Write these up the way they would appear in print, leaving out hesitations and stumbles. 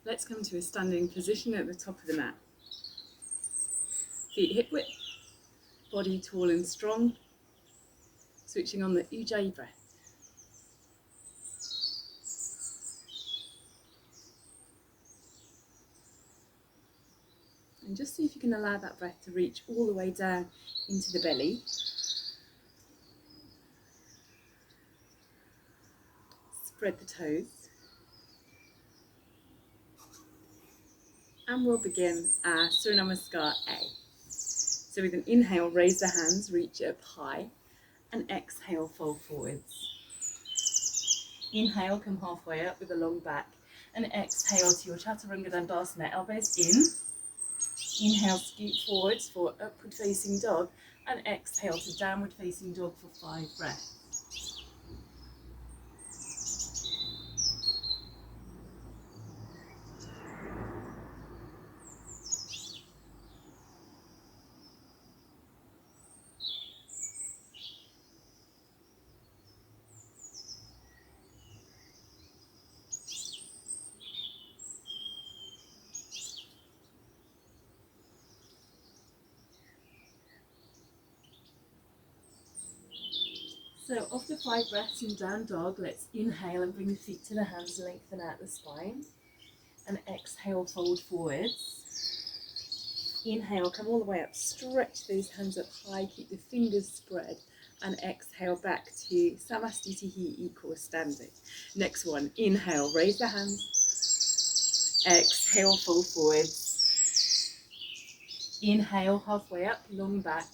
Let's come to a standing position at the top of the mat. Feet hip width, body tall and strong. Switching on the Ujjayi breath. And just see if you can allow that breath to reach all the way down into the belly. Spread the toes. And we'll begin our Surya Namaskar A. So with an inhale, raise the hands, reach up high, and exhale, fold forwards. Inhale, come halfway up with a long back, and exhale to your chaturanga-plank, elbows in. Inhale, scoot forwards for upward facing dog, and exhale to downward facing dog for 5 breaths. So after 5 breaths in down dog, let's inhale and bring the feet to the hands, lengthen out the spine. And exhale, fold forwards. Inhale, come all the way up, stretch those hands up high, keep the fingers spread. And exhale back to Samastitihi, equal standing. Next one, inhale, raise the hands. Exhale, fold forwards. Inhale, halfway up, long back.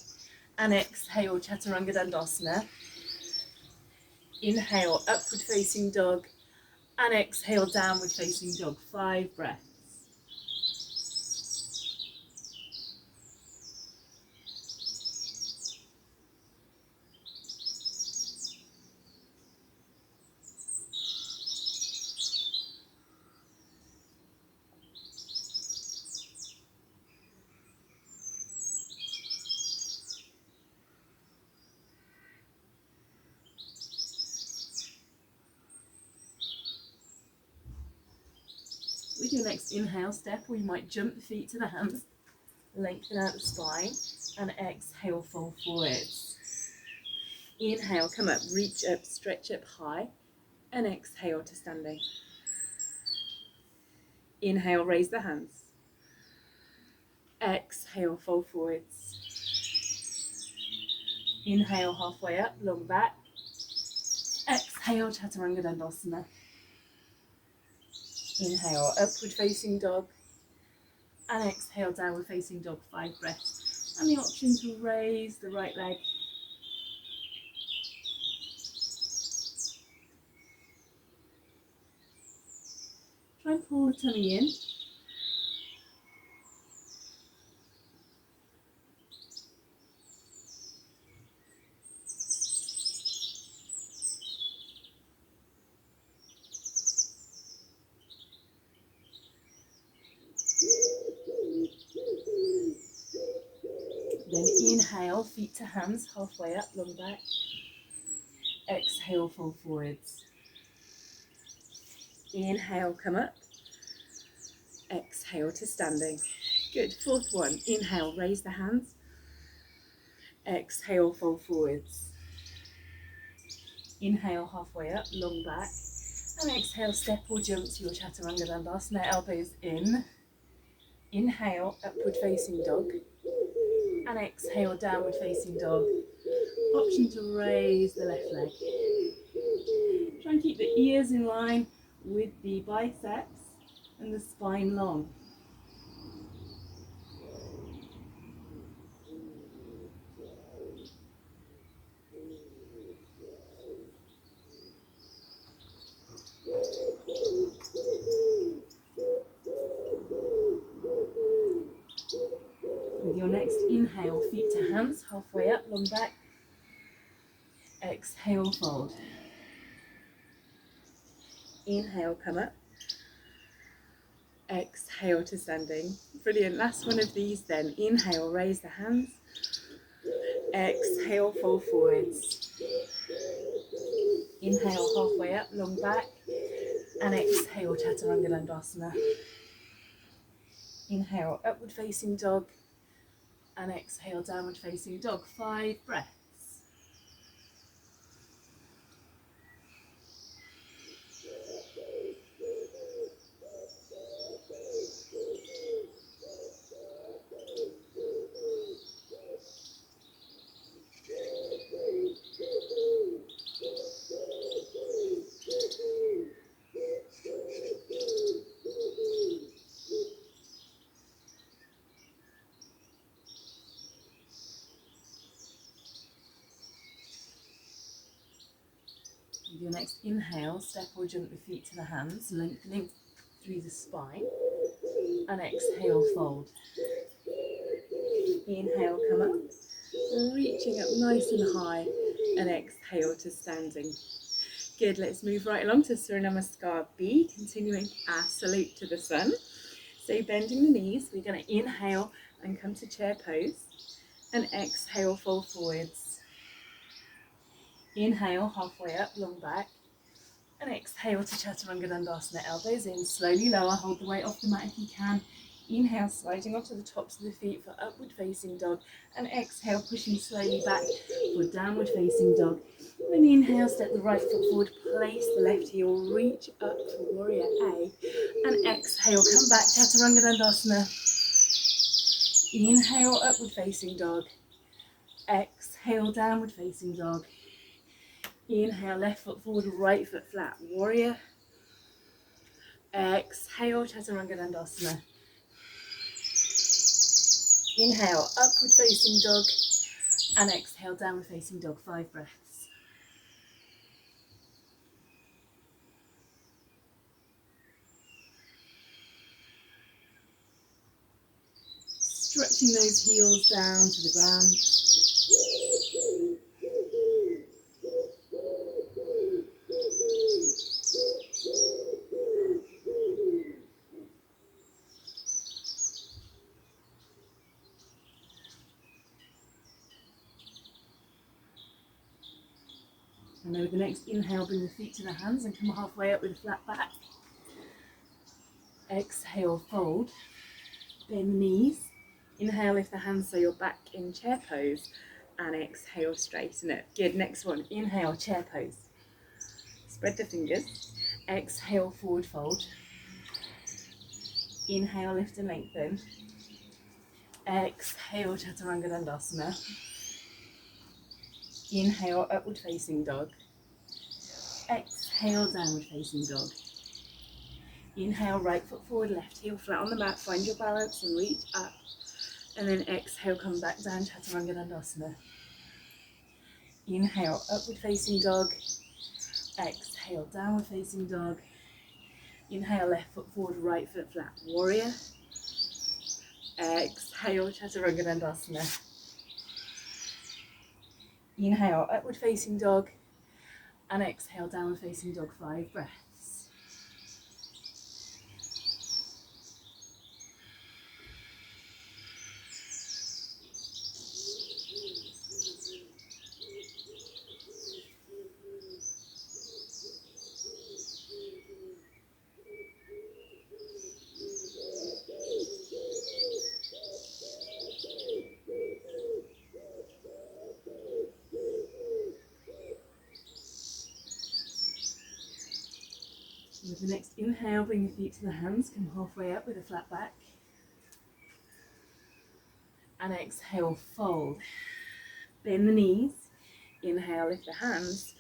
And exhale, chaturanga-plank. Inhale, upward facing dog, and exhale, downward facing dog. 5 breaths. With your next inhale step, or you might jump the feet to the hands, lengthen out the spine, and exhale, fold forwards. Inhale, come up, reach up, stretch up high, and exhale to standing. Inhale, raise the hands. Exhale, fold forwards. Inhale, halfway up, long back. Exhale, chaturanga-plank. Inhale, upward facing dog, and exhale, downward facing dog. 5 breaths. And the option to raise the right leg. Try and pull the tummy in. Then inhale, feet to hands, halfway up, long back. Exhale, fold forwards. Inhale, come up. Exhale to standing. Good. 4th one. Inhale, raise the hands. Exhale, fold forwards. Inhale, halfway up, long back. And exhale, step or jump to your chaturanga-plank, elbows in. Inhale, upward facing dog. And exhale, downward facing dog. Option to raise the left leg. Try and keep the ears in line with the biceps and the spine long. With your next inhale, feet to hands, halfway up, long back. Exhale, fold. Inhale, come up. Exhale to standing. Brilliant. Last one of these then. Inhale, raise the hands. Exhale, fold forwards. Inhale, halfway up, long back. And exhale, chaturanga-dandasana. Inhale, upward facing dog. And exhale, downward facing dog. 5 breaths. With your next inhale, step or jump the feet to the hands, lengthening through the spine. And exhale, fold. Inhale, come up, reaching up nice and high. And exhale to standing. Good, let's move right along to Surya Namaskar B, continuing our salute to the sun. So bending the knees, we're going to inhale and come to chair pose. And exhale, fold forwards. Inhale, halfway up, long back. And exhale to chaturanga-dandasana, elbows in, slowly lower, hold the weight off the mat if you can. Inhale, sliding off to the tops of the feet for upward facing dog. And exhale, pushing slowly back for downward facing dog. And inhale, step the right foot forward, place the left heel, reach up for warrior A. And exhale, come back, chaturanga-dandasana. Inhale, upward facing dog. Exhale, downward facing dog. Inhale, left foot forward, right foot flat, warrior. Exhale, chaturanga-dandasana. Inhale, upward facing dog. And exhale, downward facing dog, 5 breaths. Stretching those heels down to the ground. And then with the next inhale, bring the feet to the hands and come halfway up with a flat back. Exhale, fold. Bend the knees. Inhale, lift the hands so you're back in chair pose. And exhale, straighten it. Good, next one. Inhale, chair pose. Spread the fingers. Exhale, forward fold. Inhale, lift and lengthen. Exhale, chaturanga-dandasana. Inhale, upward facing dog. Exhale, downward facing dog. Inhale, right foot forward, left heel flat on the mat. Find your balance and reach up. And then exhale, come back down, chaturanga-dandasana. Inhale, upward facing dog. Exhale, downward facing dog. Inhale, left foot forward, right foot flat, warrior. Exhale, chaturanga-dandasana. Inhale, upward facing dog. And exhale, downward facing dog, 5 breaths. With the next inhale, bring your feet to the hands, come halfway up with a flat back. And exhale, fold. Bend the knees. Inhale, lift the hands.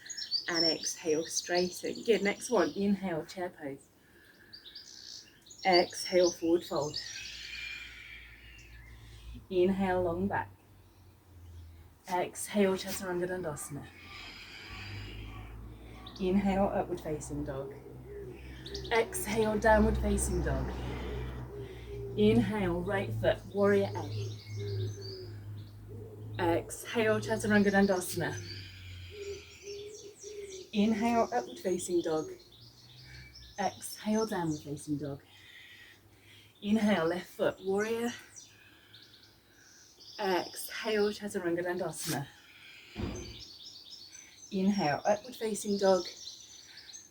And exhale, straighten. Good, next one. Inhale, chair pose. Exhale, forward fold. Inhale, long back. Exhale, chaturanga-dandasana. Inhale, upward facing dog. Exhale, downward facing dog. Inhale, right foot, warrior A. Exhale, chaturanga-dandasana. Inhale, upward facing dog. Exhale, downward facing dog. Inhale, left foot, warrior. Exhale, chaturanga-dandasana. Inhale, upward facing dog.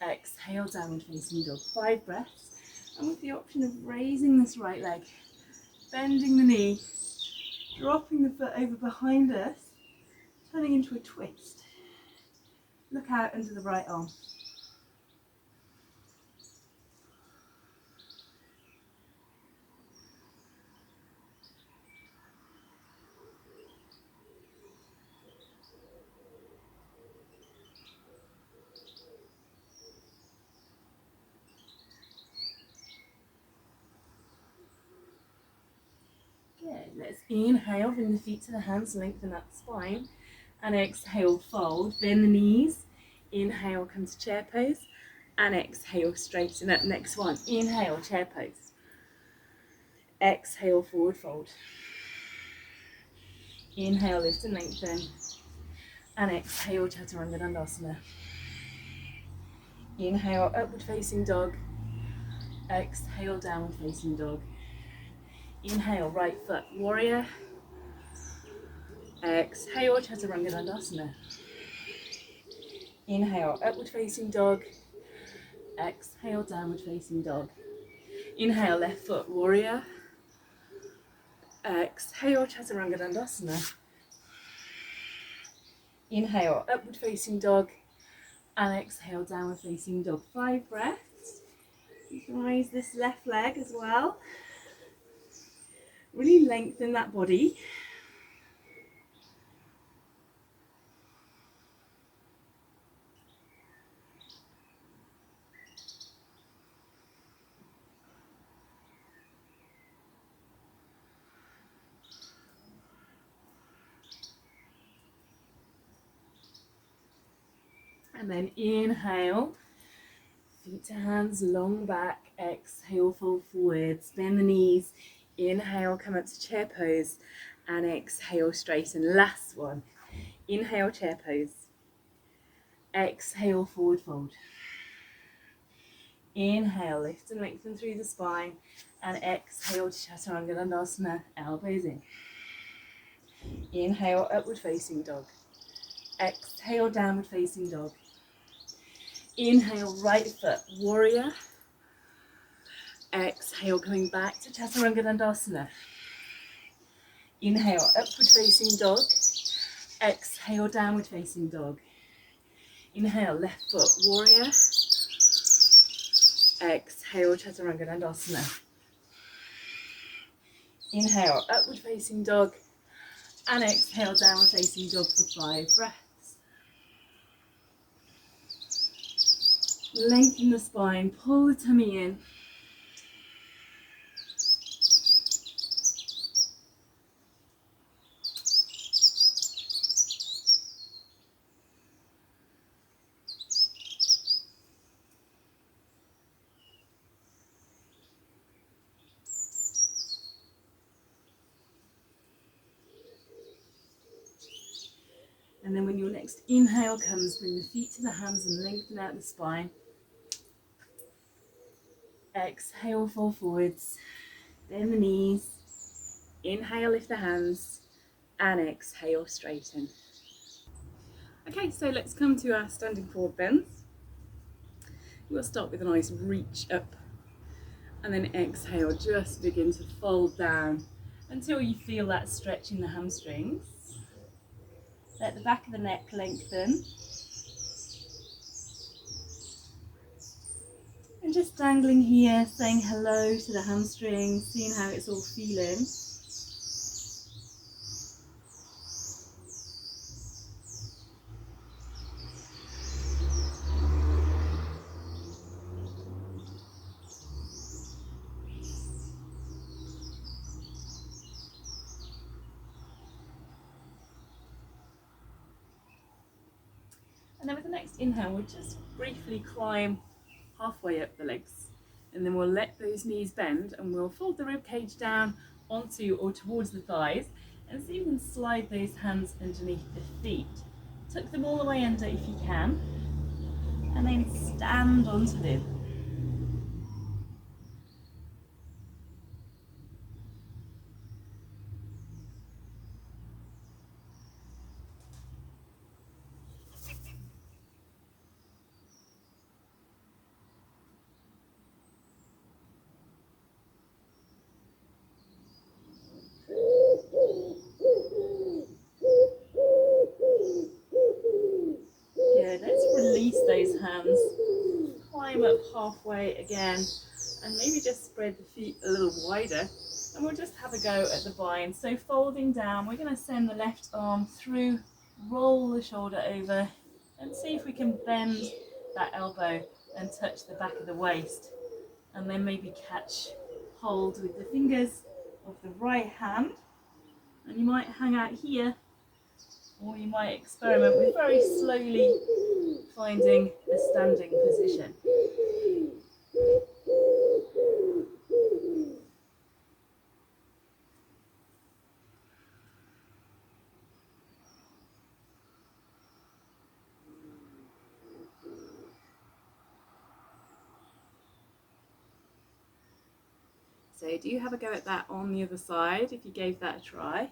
Exhale, downward facing dog, 5 breaths. And with the option of raising this right leg, bending the knee, dropping the foot over behind us, turning into a twist. Look out under the right arm. Good. Let's inhale, bring the feet to the hands, lengthen up the spine. And exhale, fold, bend the knees. Inhale, come to chair pose. And exhale, straighten up. Next one. Inhale, chair pose. Exhale, forward fold. Inhale, lift and lengthen. And exhale, chaturanga-plank. Inhale, upward facing dog. Exhale, downward facing dog. Inhale, right foot, warrior. Exhale, chaturanga-plank. Inhale, upward facing dog. Exhale, downward facing dog. Inhale, left foot, warrior. Exhale, chaturanga-plank. Inhale, upward facing dog. And exhale, downward facing dog. 5 breaths. You can raise this left leg as well. Really lengthen that body. And then inhale, feet to hands, long back. Exhale, fold forwards, bend the knees. Inhale, come up to chair pose. And exhale, straighten. Last one. Inhale, chair pose. Exhale, forward fold. Inhale, lift and lengthen through the spine. And exhale to chaturanga-plank, elbows in. Inhale, upward facing dog. Exhale, downward facing dog. Inhale, right foot, warrior. Exhale, coming back to chaturanga-plank. Inhale, upward facing dog. Exhale, downward facing dog. Inhale, left foot, warrior. Exhale, chaturanga-plank. Inhale, upward facing dog. And exhale, downward facing dog for 5 breaths. Lengthen the spine, pull the tummy in. And then when your next inhale comes, bring the feet to the hands and lengthen out the spine. Exhale, fall forwards, bend the knees. Inhale, lift the hands, and exhale, straighten. Okay, so let's come to our standing forward bends. We'll start with a nice reach up, and then exhale, just begin to fold down until you feel that stretch in the hamstrings. Let the back of the neck lengthen. And just dangling here, saying hello to the hamstrings, seeing how it's all feeling. And then with the next inhale, we'll just briefly climb halfway up the legs. And then we'll let those knees bend and we'll fold the rib cage down onto or towards the thighs. And so you can slide those hands underneath the feet. Tuck them all the way under if you can. And then stand onto them. halfway again, and maybe just spread the feet a little wider, and we'll just have a go at the bind. So folding down, we're going to send the left arm through, roll the shoulder over, and see if we can bend that elbow and touch the back of the waist, and then maybe catch hold with the fingers of the right hand, and you might hang out here, or you might experiment with very slowly finding a standing position. So do you have a go at that on the other side if you gave that a try?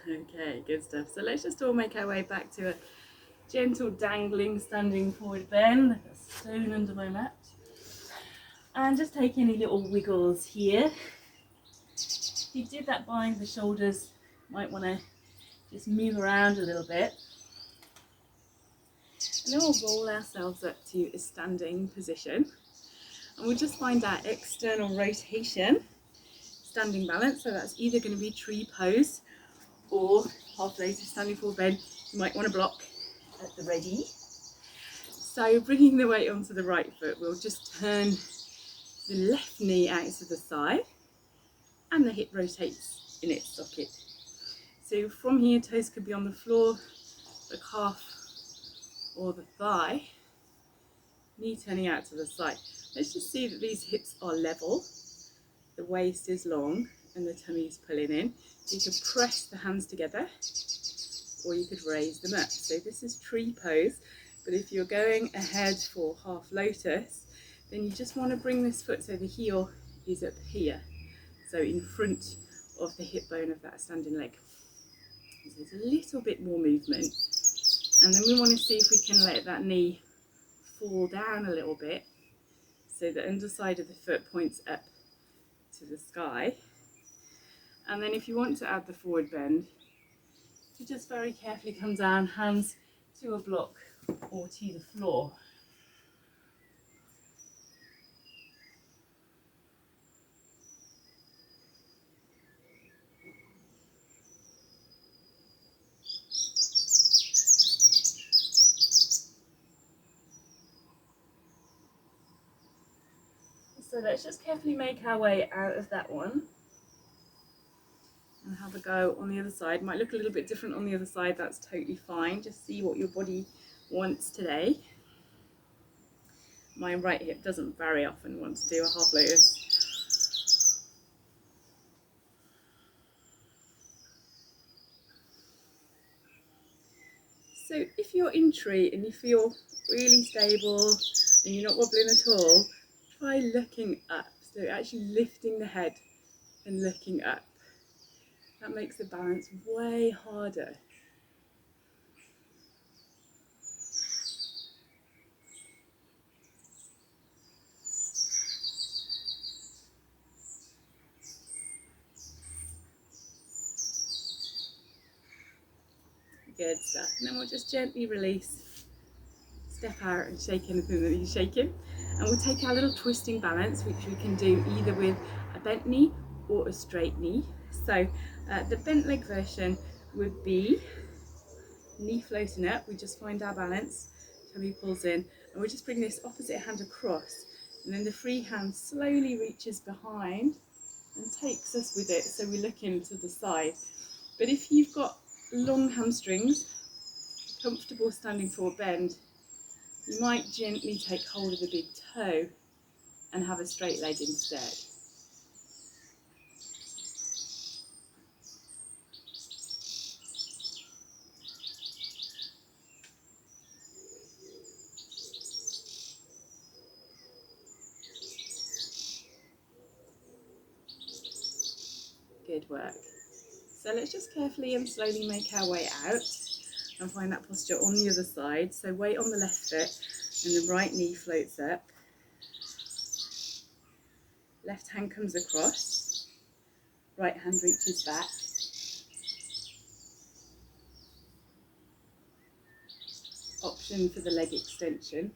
Okay, good stuff. So let's just all make our way back to a gentle dangling standing forward bend, like a stone under my mat. And just take any little wiggles here. If you did that bind, the shoulders might want to just move around a little bit. And then we'll roll ourselves up to a standing position. And we'll just find that external rotation, standing balance. So that's either going to be tree pose or half lotus standing forward bend. You might want to block at the ready. So bringing the weight onto the right foot, we'll just turn the left knee out to the side and the hip rotates in its socket. So from here, toes could be on the floor, the calf or the thigh, knee turning out to the side. Let's just see that these hips are level, the waist is long and the tummy is pulling in. You could press the hands together or you could raise them up. So this is tree pose, but if you're going ahead for half lotus, then you just want to bring this foot so the heel is up here, so in front of the hip bone of that standing leg. So there's a little bit more movement, and then we want to see if we can let that knee fall down a little bit so the underside of the foot points up to the sky. And then if you want to add the forward bend, you just very carefully come down, hands to a block or to the floor. So let's just carefully make our way out of that one and have a go on the other side. Might look a little bit different on the other side, that's totally fine. Just see what your body wants today. My right hip doesn't very often want to do a half lotus. So if you're in tree and you feel really stable and you're not wobbling at all, try looking up. So actually lifting the head and looking up. That makes the balance way harder. Good stuff. And then we'll just gently release, step out and shake anything that needs shaking. And we'll take our little twisting balance, which we can do either with a bent knee or a straight knee. So the bent leg version would be knee floating up. We just find our balance, tummy pulls in, and we just bring this opposite hand across. And then the free hand slowly reaches behind and takes us with it, so we're looking to the side. But if you've got long hamstrings, comfortable standing forward bend, you might gently take hold of the big toe and have a straight leg instead. work. So let's just carefully and slowly make our way out and find that posture on the other side. So weight on the left foot and the right knee floats up. Left hand comes across, right hand reaches back. Option for the leg extension.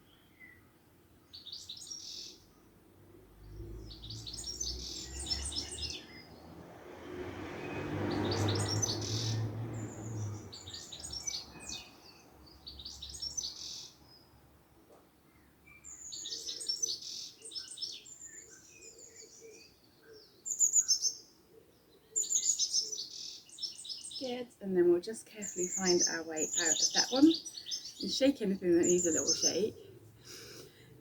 Good, and then we'll just carefully find our way out of that one and shake anything that needs a little shake.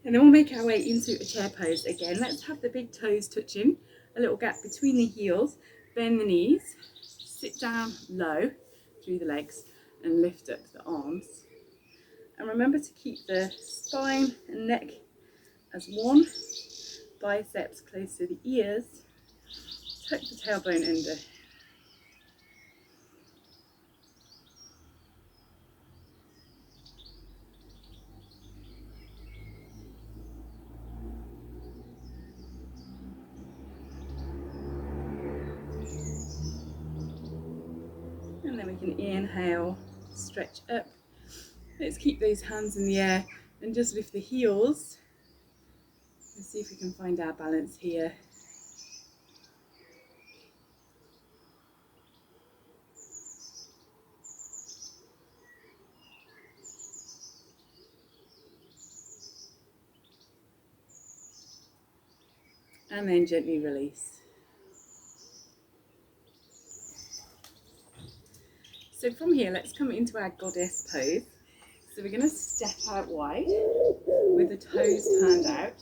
And then we'll make our way into a chair pose again. Let's have the big toes touching, a little gap between the heels, bend the knees, sit down low through the legs and lift up the arms. And remember to keep the spine and neck as one, biceps close to the ears, tuck the tailbone under. And then we can inhale, stretch up. Let's keep those hands in the air and just lift the heels and see if we can find our balance here. And then gently release. So from here, let's come into our goddess pose. So we're going to step out wide with the toes turned out.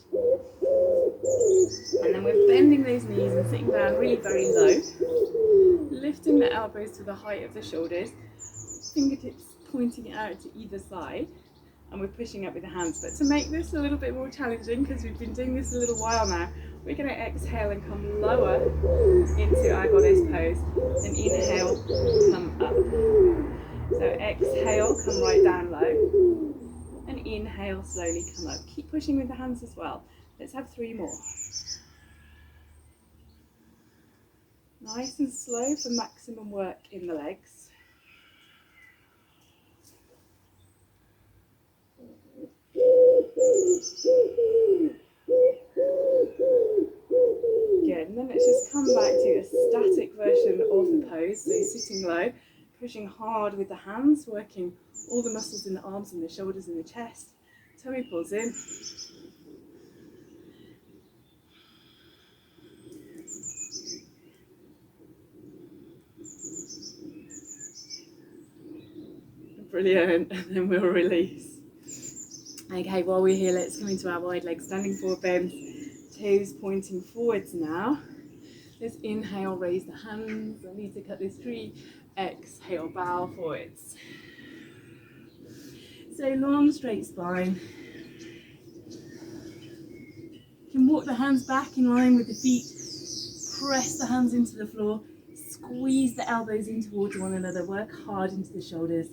And then we're bending those knees and sitting down really very low. Lifting the elbows to the height of the shoulders. Fingertips pointing out to either side. And we're pushing up with the hands. But to make this a little bit more challenging, because we've been doing this a little while now, we're going to exhale and come lower into our goddess pose. And inhale, come up. So exhale, come right down low. And inhale, slowly come up. Keep pushing with the hands as well. Let's have 3 more. Nice and slow for maximum work in the legs. Good, and then let's just come back to a static version of the pose, so sitting low, pushing hard with the hands, working all the muscles in the arms and the shoulders and the chest. Tummy pulls in. Brilliant, and then we'll release. Okay, while we're here, let's come into our wide leg standing forward bend, toes pointing forwards now. Let's inhale, raise the hands. I need to cut this tree. Exhale, bow forwards. So long, straight spine. You can walk the hands back in line with the feet. Press the hands into the floor. Squeeze the elbows in towards one another. Work hard into the shoulders.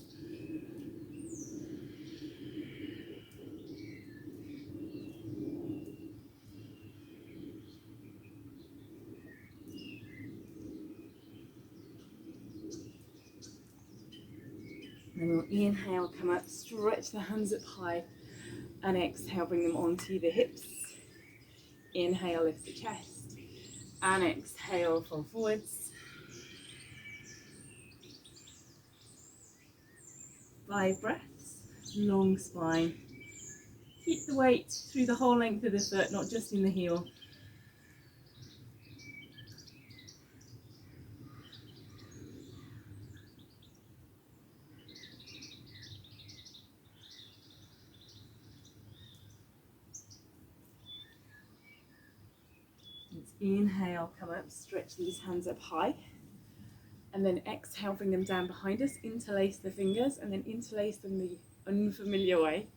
Then we'll inhale, come up, stretch the hands up high, and exhale, bring them onto the hips. Inhale, lift the chest, and exhale, fall forwards. 5 breaths, long spine. Keep the weight through the whole length of the foot, not just in the heel. Let's inhale, come up, stretch these hands up high. And then exhale, bring them down behind us, interlace the fingers, and then interlace them the unfamiliar way.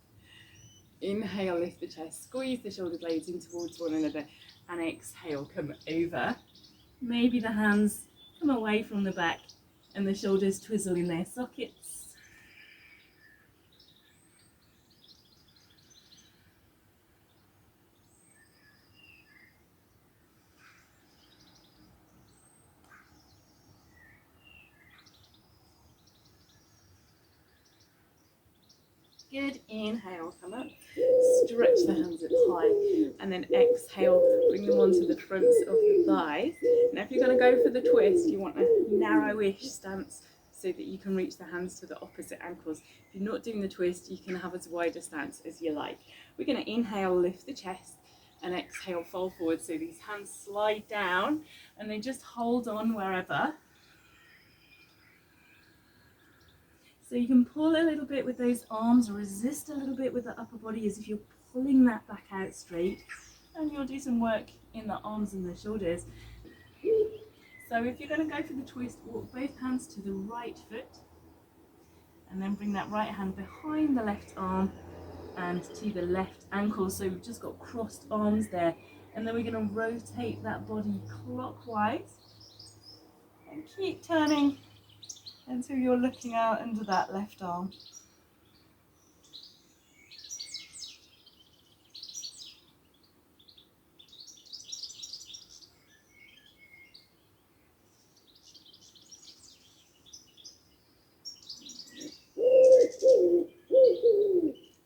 Inhale, lift the chest, squeeze the shoulder blades in towards one another, and exhale, come over. Maybe the hands come away from the back and the shoulders twizzle in their sockets. Good, inhale, come up, stretch the hands up high, and then exhale, bring them onto the fronts of the thighs. Now if you're going to go for the twist, you want a narrowish stance so that you can reach the hands to the opposite ankles. If you're not doing the twist, you can have as wide a stance as you like. We're going to inhale, lift the chest, and exhale, fold forward so these hands slide down, and then just hold on wherever. So you can pull a little bit with those arms, resist a little bit with the upper body as if you're pulling that back out straight, and you'll do some work in the arms and the shoulders. So if you're going to go for the twist, walk both hands to the right foot, and then bring that right hand behind the left arm and to the left ankle. So we've just got crossed arms there, and then we're going to rotate that body clockwise and keep turning until you're looking out under that left arm.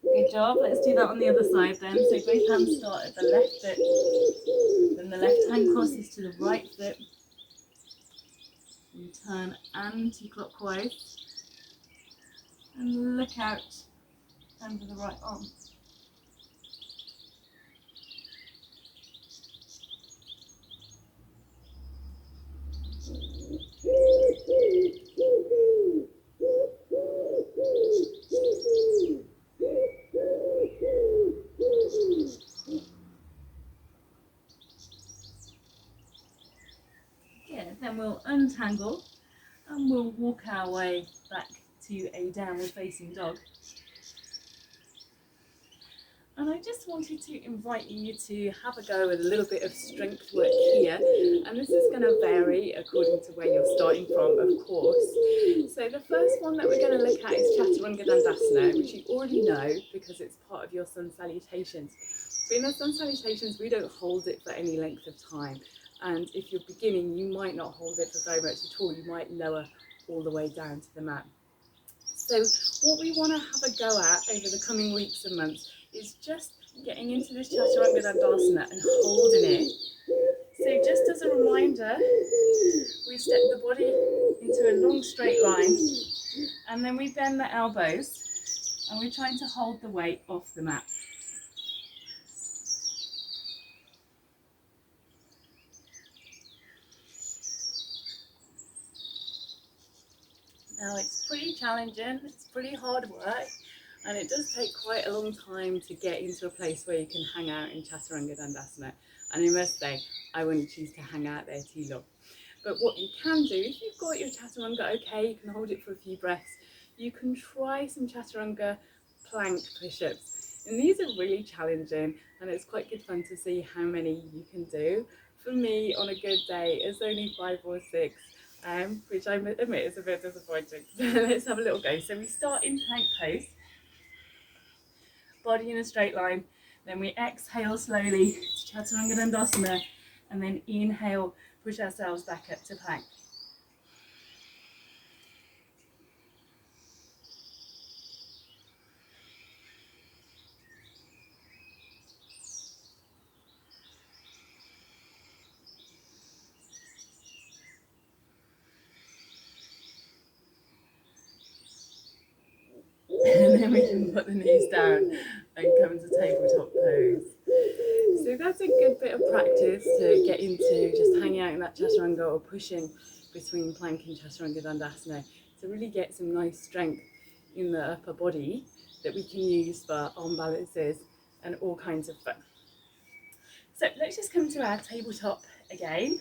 Good job. Let's do that on the other side then. So both hands start at the left foot, then the left hand crosses to the right foot. You turn anti-clockwise and look out under the right arm. Good, then we'll untangle and we'll walk our way back to a downward facing dog. And I just wanted to invite you to have a go with a little bit of strength work here. And this is going to vary according to where you're starting from, of course. So the first one that we're going to look at is chaturanga-plank, which you already know because it's part of your sun salutations. But in the sun salutations, we don't hold it for any length of time. And if you're beginning, you might not hold it for very much at all. You might lower all the way down to the mat. So what we want to have a go at over the coming weeks and months is just getting into this chaturanga-plank and holding it. So just as a reminder, we step the body into a long straight line, and then we bend the elbows, and we're trying to hold the weight off the mat. Now it's pretty challenging, it's pretty hard work, and it does take quite a long time to get into a place where you can hang out in chaturanga-plank. And I must say, I wouldn't choose to hang out there too long. But what you can do, if you've got your chaturanga okay, you can hold it for a few breaths, you can try some chaturanga-plank push-ups. And these are really challenging, and it's quite good fun to see how many you can do. For me, on a good day, it's only 5 or 6. Which I admit is a bit disappointing. Let's have a little go. So we start in plank pose, body in a straight line, then we exhale slowly to chaturanga-plank, and then inhale, push ourselves back up to plank. And then we can put the knees down and come to tabletop pose. So that's a good bit of practice to get into just hanging out in that chaturanga or pushing between plank and chaturanga-plank to really get some nice strength in the upper body that we can use for arm balances and all kinds of fun. So let's just come to our tabletop again.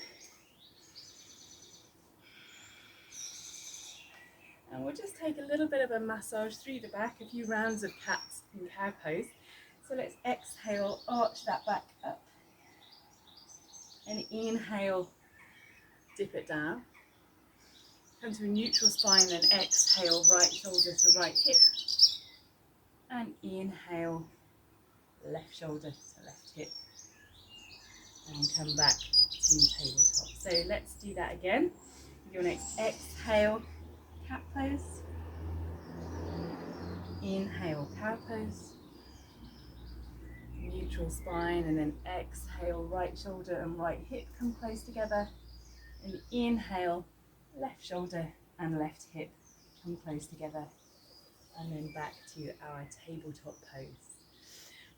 And we'll just take a little bit of a massage through the back, a few rounds of cat and cow pose. So let's exhale, arch that back up. And inhale, dip it down. Come to a neutral spine and exhale, right shoulder to right hip. And inhale, left shoulder to left hip. And come back to tabletop. So let's do that again. Your next exhale, cat pose. Inhale, cow pose. Neutral spine, and then exhale, right shoulder and right hip come close together. And inhale, left shoulder and left hip come close together. And then back to our tabletop pose.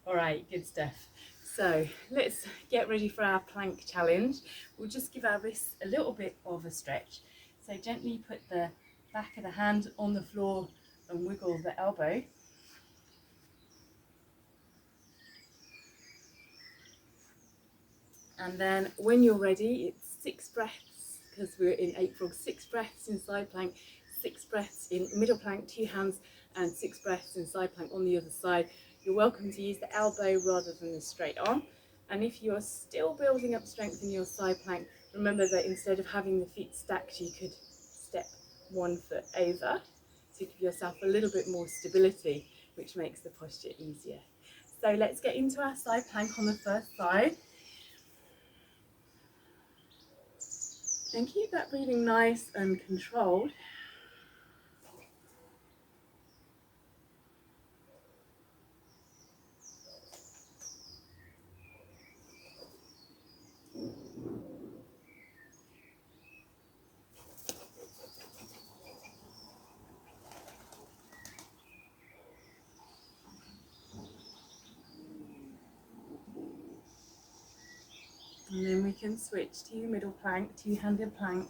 All right, good stuff. So let's get ready for our plank challenge. We'll just give our wrists a little bit of a stretch. So gently put the back of the hand on the floor and wiggle the elbow. And then when you're ready, it's 6 breaths, because we're in 8 frogs, 6 breaths in side plank, 6 breaths in middle plank, 2 hands, and 6 breaths in side plank on the other side. You're welcome to use the elbow rather than the straight arm. And if you're still building up strength in your side plank, remember that instead of having the feet stacked, you could step 1 foot over to give yourself a little bit more stability, which makes the posture easier. So let's get into our side plank on the first side. And keep that breathing nice and controlled. And then we can switch to middle plank, 2-handed plank.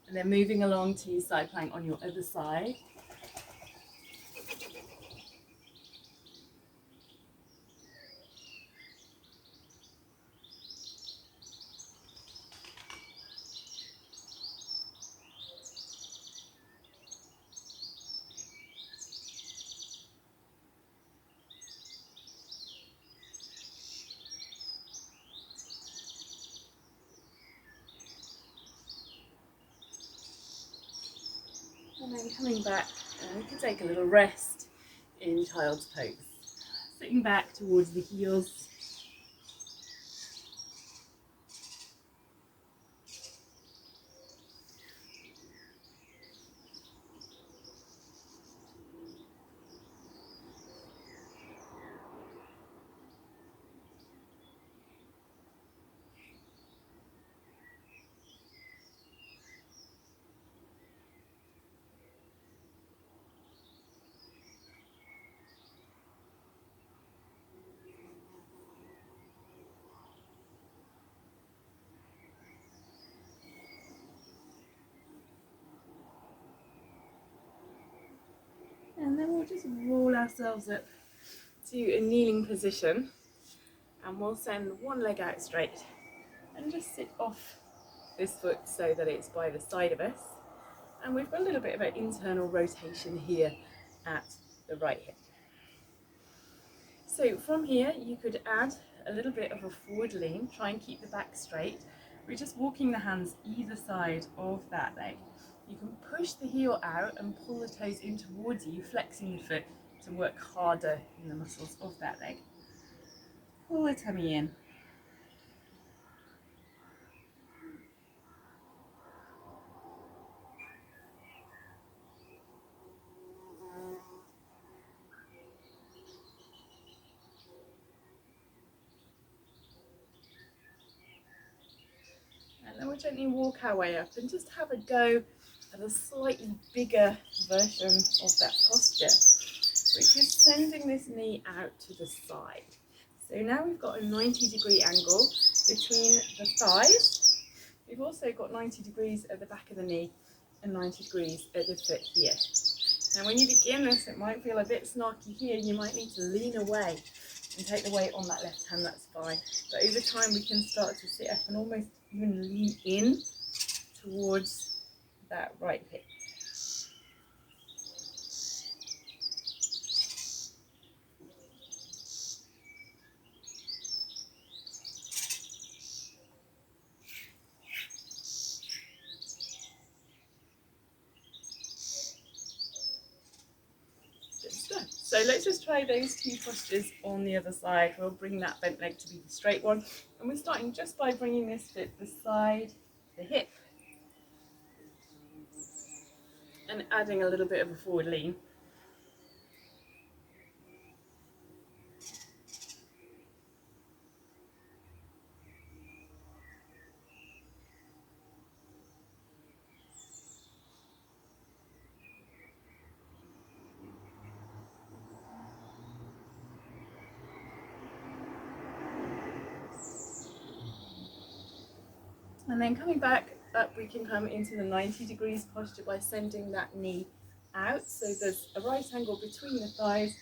And then moving along to side plank on your other side. And then coming back, we can take a little rest in child's pose. Sitting back towards the heels. And then we'll just roll ourselves up to a kneeling position, and we'll send one leg out straight and just sit off this foot so that it's by the side of us. And we've got a little bit of an internal rotation here at the right hip. So from here you could add a little bit of a forward lean, try and keep the back straight. We're just walking the hands either side of that leg. You can push the heel out and pull the toes in towards you, flexing the foot to work harder in the muscles of that leg. Pull the tummy in. And then we'll gently walk our way up and just have a go at a slightly bigger version of that posture, which is sending this knee out to the side. So now we've got a 90-degree angle between the thighs. We've also got 90 degrees at the back of the knee and 90 degrees at the foot here. Now when you begin this, it might feel a bit snarky here. You might need to lean away and take the weight on that left hand, that's fine. But over time we can start to sit up and almost even lean in towards that right hip. So let's just try those two postures on the other side. We'll bring that bent leg to be the straight one. And we're starting just by bringing this foot beside the hip. And adding a little bit of a forward lean. And then coming back up, we can come into the 90 degrees posture by sending that knee out. So there's a right angle between the thighs,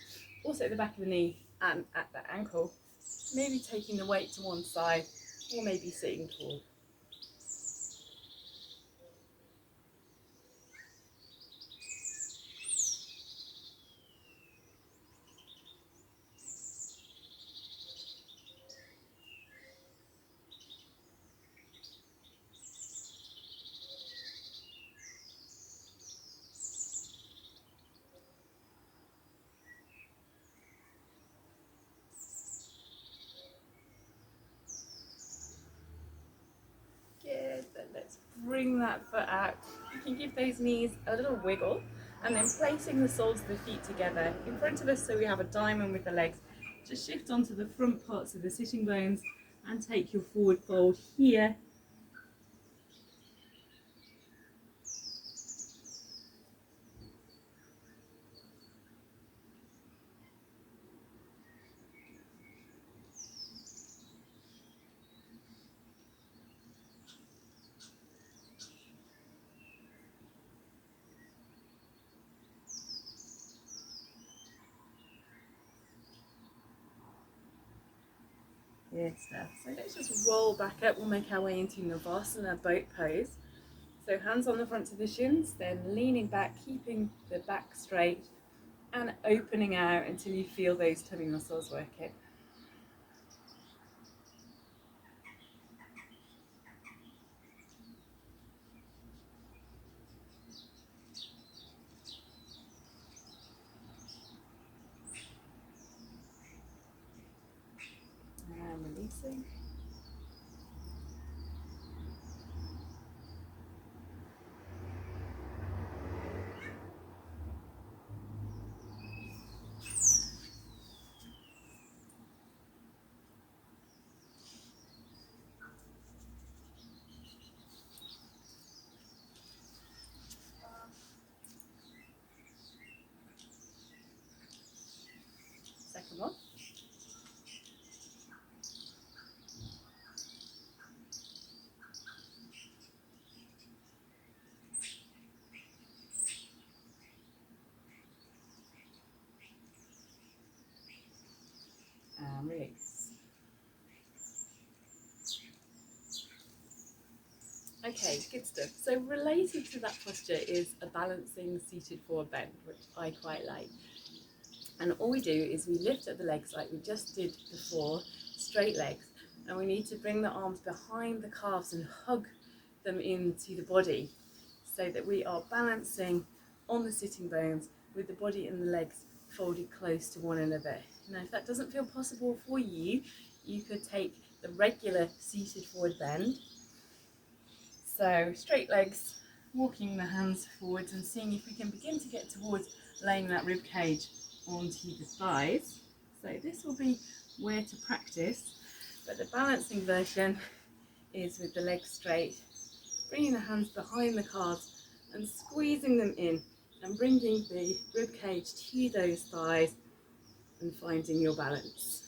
also at the back of the knee and at the ankle. Maybe taking the weight to one side or maybe sitting tall. Good, then let's bring that foot out. You can give those knees a little wiggle and then placing the soles of the feet together in front of us so we have a diamond with the legs. Just shift onto the front parts of the sitting bones and take your forward fold here. Good stuff. So let's just roll back up. We'll make our way into Navasana boat pose. So hands on the front of the shins, then leaning back, keeping the back straight and opening out until you feel those tummy muscles working. And releasing. Second one. And release. Okay, good stuff. So related to that posture is a balancing seated forward bend, which I quite like. And all we do is we lift up the legs like we just did before, straight legs, and we need to bring the arms behind the calves and hug them into the body so that we are balancing on the sitting bones with the body and the legs folded close to one another. Now if that doesn't feel possible for you, you could take the regular seated forward bend. So straight legs, walking the hands forwards and seeing if we can begin to get towards laying that rib cage onto the thighs. So this will be where to practice, but the balancing version is with the legs straight, bringing the hands behind the calves and squeezing them in and bringing the rib cage to those thighs and finding your balance.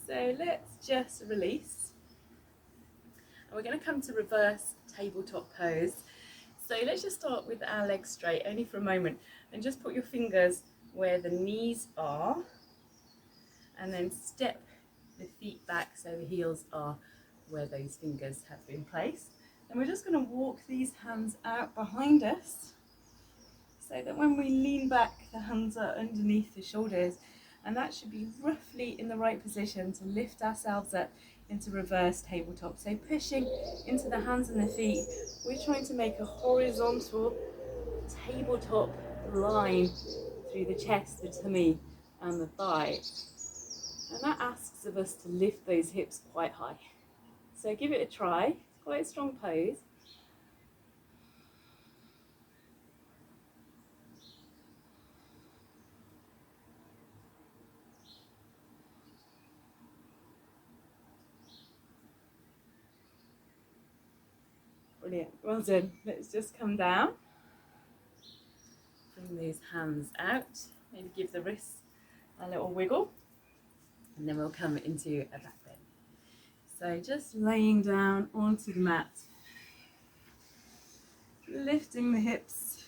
So let's just release. And we're going to come to reverse tabletop pose. So let's just start with our legs straight, only for a moment, and just put your fingers where the knees are, and then step the feet back so the heels are where those fingers have been placed. And we're just going to walk these hands out behind us so that when we lean back, the hands are underneath the shoulders, and that should be roughly in the right position to lift ourselves up into reverse tabletop. So pushing into the hands and the feet, we're trying to make a horizontal tabletop line through the chest, the tummy and the thigh. And that asks of us to lift those hips quite high. So give it a try. It's quite a strong pose. Brilliant, well done. Let's just come down. Bring those hands out. Maybe give the wrists a little wiggle. And then we'll come into a back bend. So just laying down onto the mat. Lifting the hips.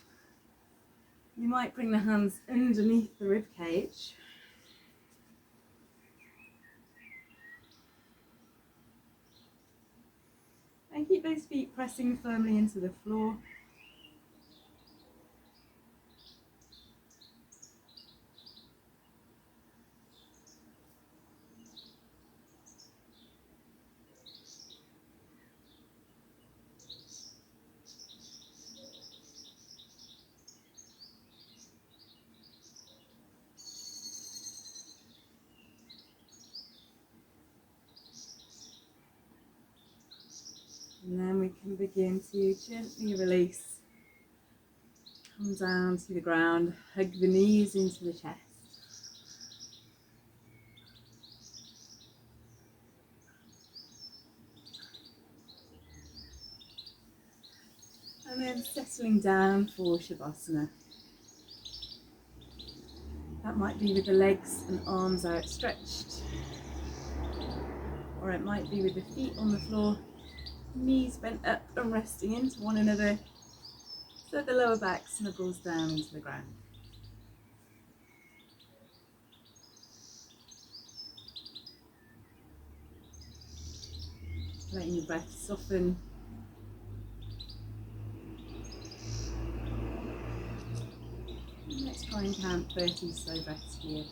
You might bring the hands underneath the rib cage. And keep those feet pressing firmly into the floor. And then we can begin to gently release. Come down to the ground, hug the knees into the chest. And then settling down for Shavasana. That might be with the legs and arms outstretched, or it might be with the feet on the floor, knees bent up and resting into one another, so the lower back snuggles down into the ground. Letting the breath soften. Let's try and count 30 slow breaths here.